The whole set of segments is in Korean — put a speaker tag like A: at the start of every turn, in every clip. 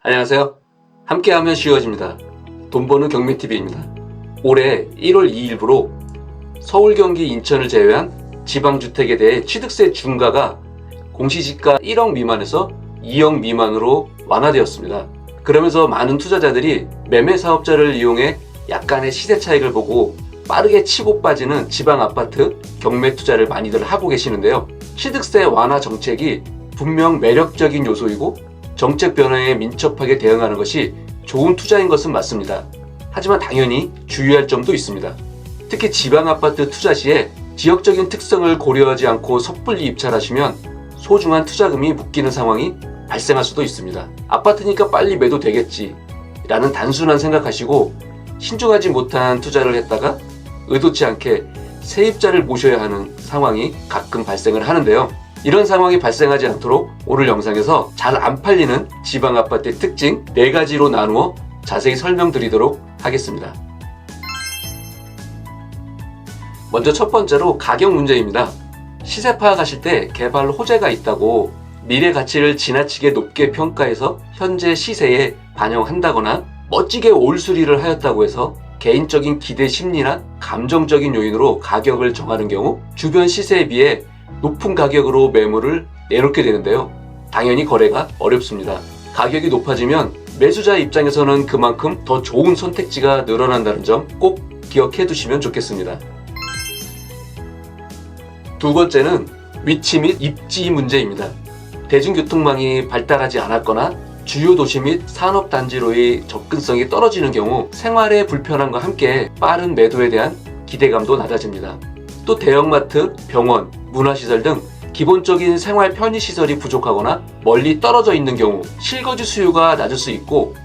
A: 안녕하세요. 함께하면 쉬워집니다. 돈 버는 경매TV입니다. 올해 1월 2일부로 서울, 경기, 인천을 제외한 지방주택에 대해 취득세 중과가 공시지가 1억 미만에서 2억 미만으로 완화되었습니다. 그러면서 많은 투자자들이 매매 사업자를 이용해 약간의 시세 차익을 보고 빠르게 치고 빠지는 지방 아파트 경매 투자를 많이들 하고 계시는데요. 취득세 완화 정책이 분명 매력적인 요소이고 정책 변화에 민첩하게 대응하는 것이 좋은 투자인 것은 맞습니다. 하지만 당연히 주의할 점도 있습니다. 특히 지방 아파트 투자 시에 지역적인 특성을 고려하지 않고 섣불리 입찰하시면 소중한 투자금이 묶이는 상황이 발생할 수도 있습니다. 아파트니까 빨리 매도되겠지 라는 단순한 생각하시고 신중하지 못한 투자를 했다가 의도치 않게 세입자를 모셔야 하는 상황이 가끔 발생을 하는데요. 이런 상황이 발생하지 않도록 오늘 영상에서 잘 안 팔리는 지방 아파트의 특징 4가지로 나누어 자세히 설명드리도록 하겠습니다. 먼저 첫 번째로 가격 문제입니다. 시세 파악하실 때 개발 호재가 있다고 미래 가치를 지나치게 높게 평가해서 현재 시세에 반영한다거나 멋지게 올수리를 하였다고 해서 개인적인 기대 심리나 감정적인 요인으로 가격을 정하는 경우 주변 시세에 비해 높은 가격으로 매물을 내놓게 되는데요. 당연히 거래가 어렵습니다. 가격이 높아지면 매수자 입장에서는 그만큼 더 좋은 선택지가 늘어난다는 점 꼭 기억해 두시면 좋겠습니다. 두 번째는 위치 및 입지 문제입니다. 대중교통망이 발달하지 않았거나 주요 도시 및 산업단지로의 접근성이 떨어지는 경우 생활의 불편함과 함께 빠른 매도에 대한 기대감도 낮아집니다. 또 대형마트, 병원, 문화시설 등 기본적인 생활 편의시설이 부족하거나 멀리 떨어져 있는 경우 실거주 수요가 낮을 수 있고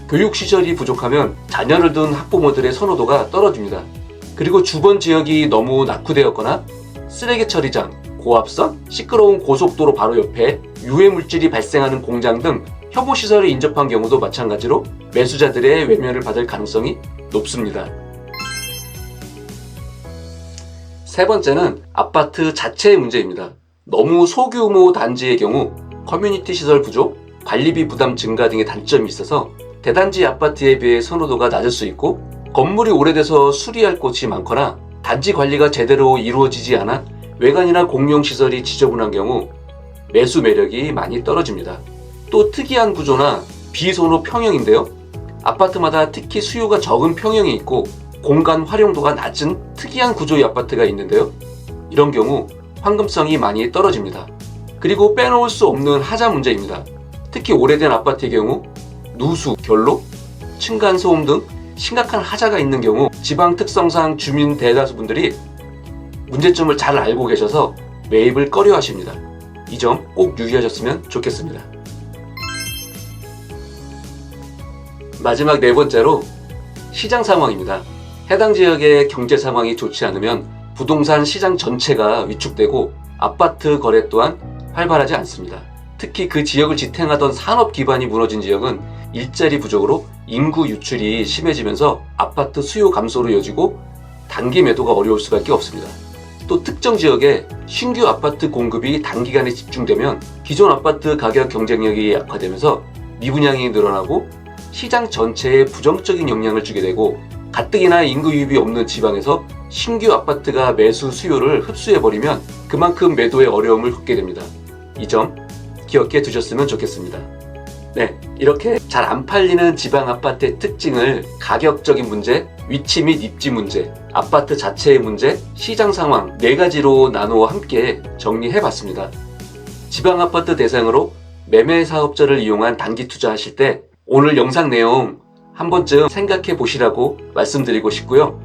A: 교육시설이 부족하면 자녀를 둔 학부모들의 선호도가 떨어집니다. 그리고 주변 지역이 너무 낙후되었거나 쓰레기 처리장, 고압선, 시끄러운 고속도로 바로 옆에 유해물질이 발생하는 공장 등 혐오시설에 인접한 경우도 마찬가지로 매수자들의 외면을 받을 가능성이 높습니다. 세 번째는 아파트 자체의 문제입니다. 너무 소규모 단지의 경우 커뮤니티 시설 부족, 관리비 부담 증가 등의 단점이 있어서 대단지 아파트에 비해 선호도가 낮을 수 있고 건물이 오래돼서 수리할 곳이 많거나 단지 관리가 제대로 이루어지지 않아 외관이나 공용시설이 지저분한 경우 매수 매력이 많이 떨어집니다. 또 특이한 구조나 비선호 평형인데요. 아파트마다 특히 수요가 적은 평형이 있고 공간 활용도가 낮은 특이한 구조의 아파트가 있는데요. 이런 경우 황금성이 많이 떨어집니다. 그리고 빼놓을 수 없는 하자 문제입니다. 특히 오래된 아파트의 경우 누수, 결로, 층간소음 등 심각한 하자가 있는 경우 지방 특성상 주민 대다수분들이 문제점을 잘 알고 계셔서 매입을 꺼려 하십니다. 이 점 꼭 유의하셨으면 좋겠습니다. 마지막 네 번째로 시장 상황입니다. 해당 지역의 경제 상황이 좋지 않으면 부동산 시장 전체가 위축되고 아파트 거래 또한 활발하지 않습니다. 특히 그 지역을 지탱하던 산업 기반이 무너진 지역은 일자리 부족으로 인구 유출이 심해지면서 아파트 수요 감소로 이어지고 단기 매도가 어려울 수밖에 없습니다. 또 특정 지역에 신규 아파트 공급이 단기간에 집중되면 기존 아파트 가격 경쟁력이 약화되면서 미분양이 늘어나고 시장 전체에 부정적인 영향을 주게 되고 가뜩이나 인구 유입이 없는 지방에서 신규 아파트가 매수 수요를 흡수해버리면 그만큼 매도에 어려움을 겪게 됩니다. 이 점 기억해 두셨으면 좋겠습니다. 네, 이렇게 잘 안 팔리는 지방 아파트의 특징을 가격적인 문제, 위치 및 입지 문제, 아파트 자체의 문제, 시장 상황 4가지로 나누어 함께 정리해봤습니다. 지방 아파트 대상으로 매매 사업자를 이용한 단기 투자하실 때 오늘 영상 내용 한 번쯤 생각해 보시라고 말씀드리고 싶고요.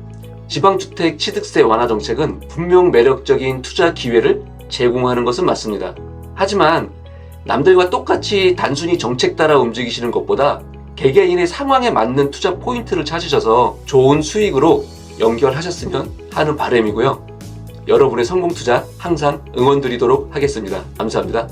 A: 지방주택 취득세 완화 정책은 분명 매력적인 투자 기회를 제공하는 것은 맞습니다. 하지만 남들과 똑같이 단순히 정책 따라 움직이시는 것보다 개개인의 상황에 맞는 투자 포인트를 찾으셔서 좋은 수익으로 연결하셨으면 하는 바람이고요. 여러분의 성공 투자 항상 응원드리도록 하겠습니다. 감사합니다.